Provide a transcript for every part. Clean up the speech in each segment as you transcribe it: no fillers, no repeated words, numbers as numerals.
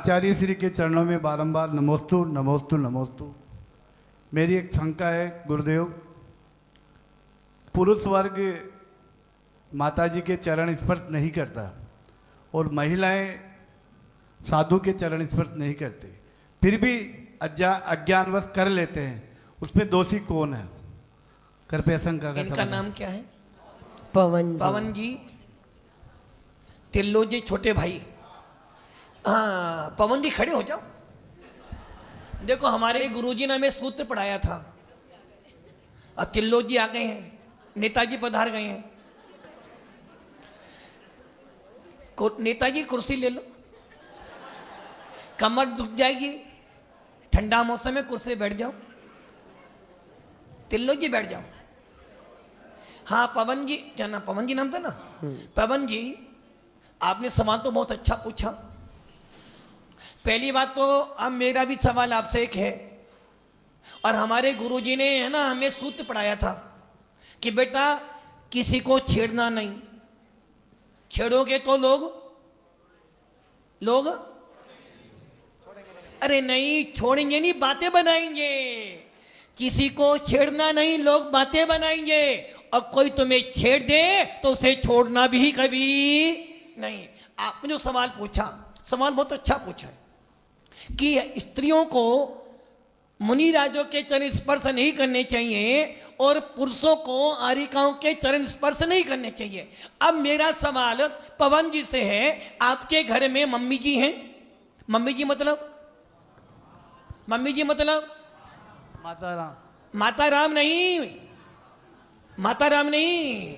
आचार्य श्री के चरणों में बारंबार नमोस्तु नमोस्तु नमोस्तु। मेरी एक शंका है गुरुदेव, पुरुष वर्ग माता जी के चरण स्पर्श नहीं करता और महिलाएं साधु के चरण स्पर्श नहीं करते, फिर भी अज्ञानवश कर लेते हैं, उसमें दोषी कौन है? कृपया शंका का इनका नाम क्या है? पवन जी तिल्लो जी छोटे भाई। हाँ पवन जी खड़े हो जाओ। देखो हमारे गुरुजी ने हमें सूत्र पढ़ाया था और तिल्लो जी आ गए हैं, नेताजी पधार गए हैं। नेताजी कुर्सी ले लो, कमर दुख जाएगी, ठंडा मौसम में कुर्सी बैठ जाओ। तिल्लो जी बैठ जाओ। हाँ पवन जी, क्या ना पवन जी नाम था ना? पवन जी आपने सवाल तो बहुत अच्छा पूछा। पहली बात तो अब मेरा भी सवाल आपसे एक है, और हमारे गुरुजी ने है ना हमें सूत्र पढ़ाया था कि बेटा किसी को छेड़ना नहीं, छेड़ोगे तो लोग अरे नहीं छोड़ेंगे नहीं, बातें बनाएंगे। किसी को छेड़ना नहीं, लोग बातें बनाएंगे, और कोई तुम्हें छेड़ दे तो उसे छोड़ना भी कभी नहीं। आपने जो सवाल पूछा, सवाल बहुत अच्छा पूछा है कि स्त्रियों को मुनि राजों के चरण स्पर्श नहीं करने चाहिए और पुरुषों को आरिकाओं के चरण स्पर्श नहीं करने चाहिए। अब मेरा सवाल पवन जी से है, आपके घर में मम्मी जी हैं? मम्मी जी मतलब माता राम। माता राम नहीं, माता राम नहीं,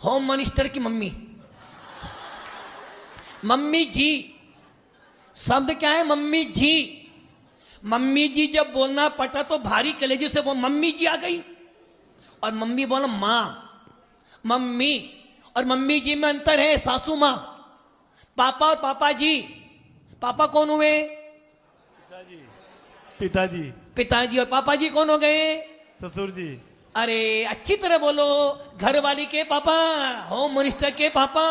होम मिनिस्टर की मम्मी। मम्मी जी शब्द क्या है? मम्मी जी। मम्मी जी जब बोलना पड़ता तो भारी कलेजे से वो मम्मी जी आ गई, और मम्मी बोला माँ, मम्मी और मम्मी जी में अंतर है। सासू माँ, पापा और पापा जी। पापा कौन हुए? पिताजी। पिताजी। और पापा जी कौन हो गए? ससुर जी। अरे अच्छी तरह बोलो, घर वाली के पापा, होम मिनिस्टर के पापा।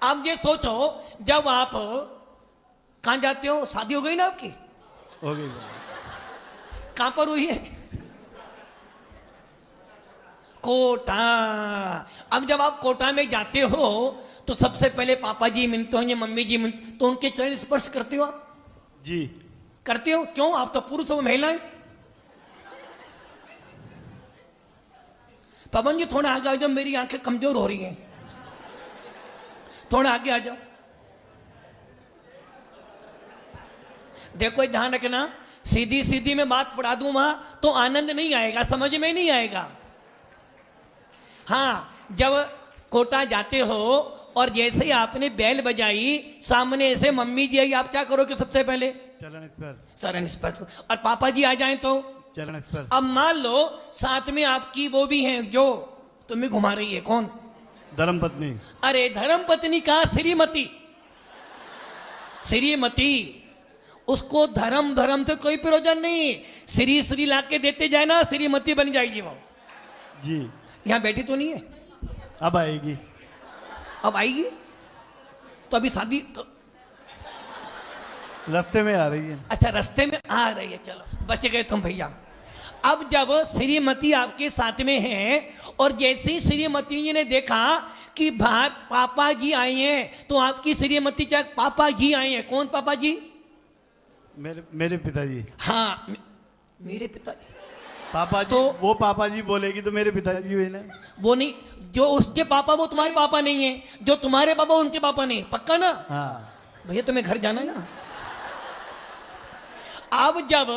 आप ये सोचो, जब आप कहां जाते हो, शादी हो गई ना आपकी? हो गई। कहां पर हुई है? कोटा। अब जब आप कोटा में जाते हो तो सबसे पहले पापा जी मिलते होंगे, मम्मी जी मिलते, तो उनके चरण स्पर्श करते हो आप? जी करते हो। क्यों? आप तो पुरुष हो, महिलाएं। पवन जी थोड़ा आगे आ जाओ, मेरी आंखें कमजोर हो रही हैं, थोड़ा आगे आ जाओ। देखो ध्यान रखना, सीधी सीधी मैं बात पढ़ा दूं वहां तो आनंद नहीं आएगा, समझ में नहीं आएगा। हाँ जब कोटा जाते हो और जैसे ही आपने बैल बजाई, सामने ऐसे मम्मी जी आई, आप क्या करोगे सबसे पहले? चरण स्पर्श। और पापा जी आ जाएं तो चरण स्पर्श। अब मान लो साथ में आपकी वो भी हैं जो तुम्हें घुमा रही है, कौन? धर्मपत्नी। अरे धर्मपत्नी कहा? श्रीमती। श्रीमती, उसको धर्म से कोई प्रयोजन नहीं। श्री ला के देते जाए ना, श्रीमती बन जाएगी वो। जी यहां बैठी तो नहीं है? अब आएगी। अब आएगी तो अभी शादी रास्ते में आ रही है। अच्छा रास्ते में आ रही है, चलो बच गए तुम भैया। अब जब श्रीमती आपके साथ में है और जैसे ही श्रीमती जी ने देखा कि पापा जी आए हैं, तो आपकी श्रीमती क्या पापा जी आए हैं? कौन पापा जी? मेरे पिताजी। हाँ मेरे पिताजी। पापा जी तो वो पापा जी बोलेगी तो मेरे पिताजी हुए ना। वो नहीं, जो उसके पापा वो तुम्हारे पापा नहीं है, जो तुम्हारे पापा उनके पापा नहीं। पक्का ना? हाँ भैया तुम्हें घर जाना है ना। अब जब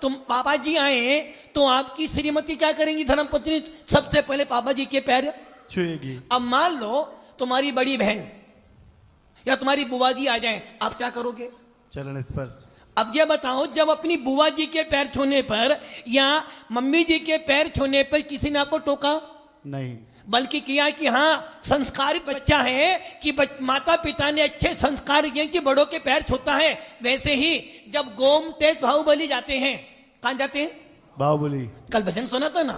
तुम पापा जी आए तो आपकी श्रीमती क्या करेंगी? धर्मपत्नी सबसे पहले पापा जी के पैर छुएगी। अब मान लो तुम्हारी बड़ी बहन या तुम्हारी बुआ जी आ जाएं, आप क्या करोगे? चरण स्पर्श। अब ये बताओ, जब अपनी बुआ जी के पैर छूने पर या मम्मी जी के पैर छूने पर किसी ने आपको टोका नहीं, बल्कि किया कि हाँ संस्कारित बच्चा है कि माता पिता ने अच्छे संस्कार किए कि बड़ों के पैर छूता है। वैसे ही जब गोमतेज बाहुबली जाते हैं, कहां जाते हैं? बाहुबली। कल भजन सुना था ना,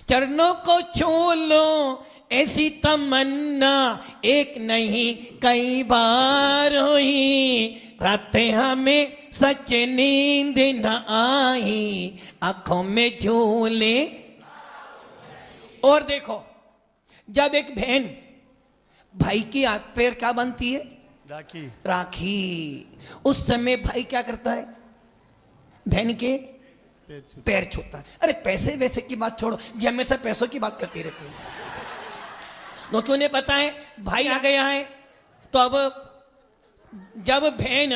चरणों को छू लो ऐसी तमन्ना एक नहीं कई बार हुई, रातें हमें सच नींद न आई, आंखों में झूले। और देखो, जब एक बहन भाई की हाथ पैर क्या बनती है? राखी। राखी। उस समय भाई क्या करता है? बहन के पैर छूता है। अरे पैसे वैसे की बात छोड़ो, ये हमेशा पैसों की बात करती रहती है। क्योंकि उन्हें पता है भाई आ गया है, तो अब जब बहन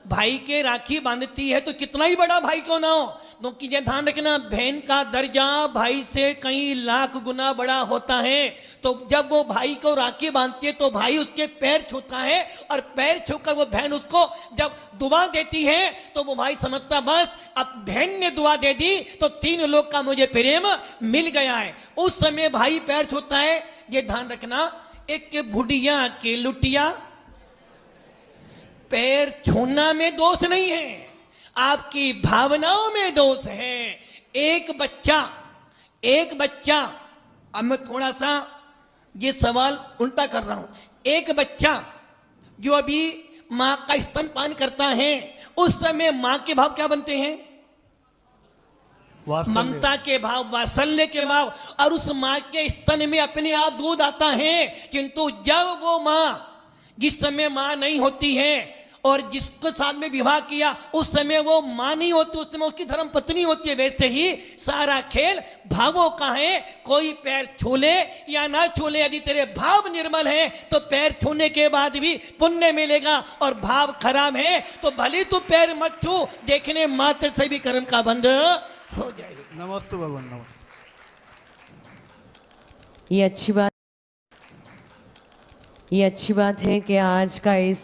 भाई के राखी बांधती है तो कितना ही बड़ा भाई क्यों ना हो, क्योंकि ये ध्यान रखना, बहन का दर्जा भाई से कई लाख गुना बड़ा होता है। तो जब वो भाई को राखी बांधती है तो भाई उसके पैर छूता है, और पैर छूकर वो बहन उसको जब दुआ देती है तो वो भाई समझता बस अब बहन ने दुआ दे दी तो 3 लोग का मुझे प्रेम मिल गया है। उस समय भाई पैर छूता है। ये ध्यान रखना, एक के बुढ़िया के लुटिया, पैर छूना में दोष नहीं है, आपकी भावनाओं में दोष है। एक बच्चा, अब मैं थोड़ा सा ये सवाल उल्टा कर रहा हूं। एक बच्चा जो अभी मां का स्तनपान करता है, उस समय मां के भाव क्या बनते हैं? ममता के भाव, वात्सल्य के भाव, और उस मां के स्तन में अपने आप दूध आता है। किंतु जब वो मां, जिस समय मां नहीं होती है और जिसके साथ में विवाह किया उस समय वो मां नहीं होती, उस समय उसकी धर्म पत्नी होती है, वैसे ही सारा खेल भावों का है। कोई पैर छूले या ना छूले, यदि तेरे भाव निर्मल हैं तो पैर छूने के बाद भी पुण्य मिलेगा, और भाव खराब है तो भले तू पैर मत छू, देखने मात्र से भी कर्म का बंध हो जाएगा। नमस्ते भगवान, नमस्ते। ये अच्छी बात है कि आज का इस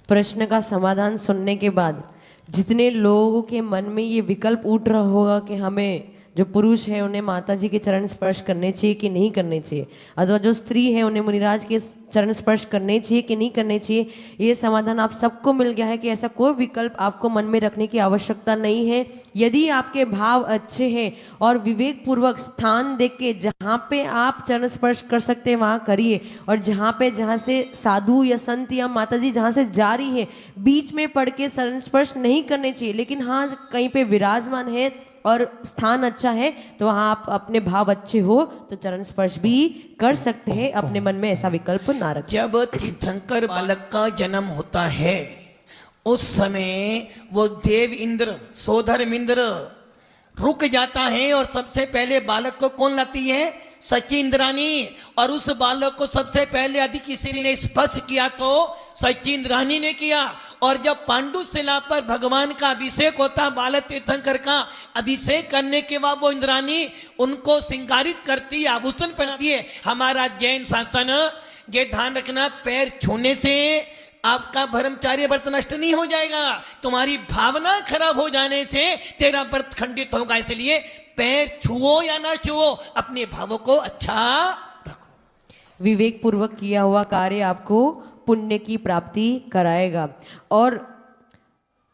प्रश्न का समाधान सुनने के बाद जितने लोगों के मन में ये विकल्प उठ रहा होगा कि हमें, जो पुरुष है उन्हें माता जी के चरण स्पर्श करने चाहिए कि नहीं करने चाहिए, अथवा जो स्त्री है उन्हें मुनिराज के चरण स्पर्श करने चाहिए कि नहीं करने चाहिए, ये समाधान आप सबको मिल गया है कि ऐसा कोई विकल्प आपको मन में रखने की आवश्यकता नहीं है। यदि आपके भाव अच्छे हैं और विवेक पूर्वक स्थान देख के जहाँ पे आप चरण स्पर्श कर सकते हैं वहाँ करिए, और जहाँ से साधु या संत या माता जी जहाँ से जा रही है बीच में पड़ के चरण स्पर्श नहीं करने चाहिए। लेकिन हाँ, कहीं पे विराजमान है और स्थान अच्छा है तो वहाँ आप अपने भाव अच्छे हो तो चरण स्पर्श भी कर सकते हैं। अपने मन में ऐसा विकल्प ना रखें। जब तीर्थंकर बालक का जन्म होता है उस समय वो देव इंद्र, सोधर्म इंद्र रुक जाता है, और सबसे पहले बालक को कौन लाती है? सची इंद्राणी। और उस बालक को सबसे पहले यदि किसी ने स्पर्श किया तो सची इंद्राणी ने किया। और जब पांडुशिला पर भगवान का अभिषेक होता, बालक तीर्थंकर का अभिषेक करने के बाद वो इंद्राणी उनको श्रृंगारित करती है, आभूषण पहनाती है। हमारा जैन शासन, ये ध्यान रखना, पैर छूने से आपका ब्रह्मचार्य व्रत नष्ट नहीं हो जाएगा, तुम्हारी भावना खराब हो जाने से तेरा व्रत खंडित होगा। इसलिए पैर छुओ या ना छुओ, अपने भावों को अच्छा रखो। विवेक पूर्वक किया हुआ कार्य आपको पुण्य की प्राप्ति कराएगा। और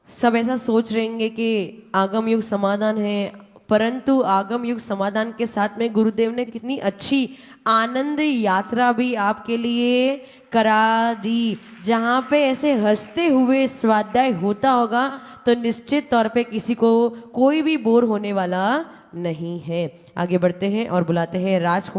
सब ऐसा सोच रहेंगे कि आगम युग समाधान है, परंतु आगम युग समाधान के साथ में गुरुदेव ने कितनी अच्छी आनंद यात्रा भी आपके लिए करा दी, जहाँ पे ऐसे हंसते हुए स्वाध्याय होता होगा तो निश्चित तौर पे किसी को कोई भी बोर होने वाला नहीं है। आगे बढ़ते हैं और बुलाते हैं राजकुमार।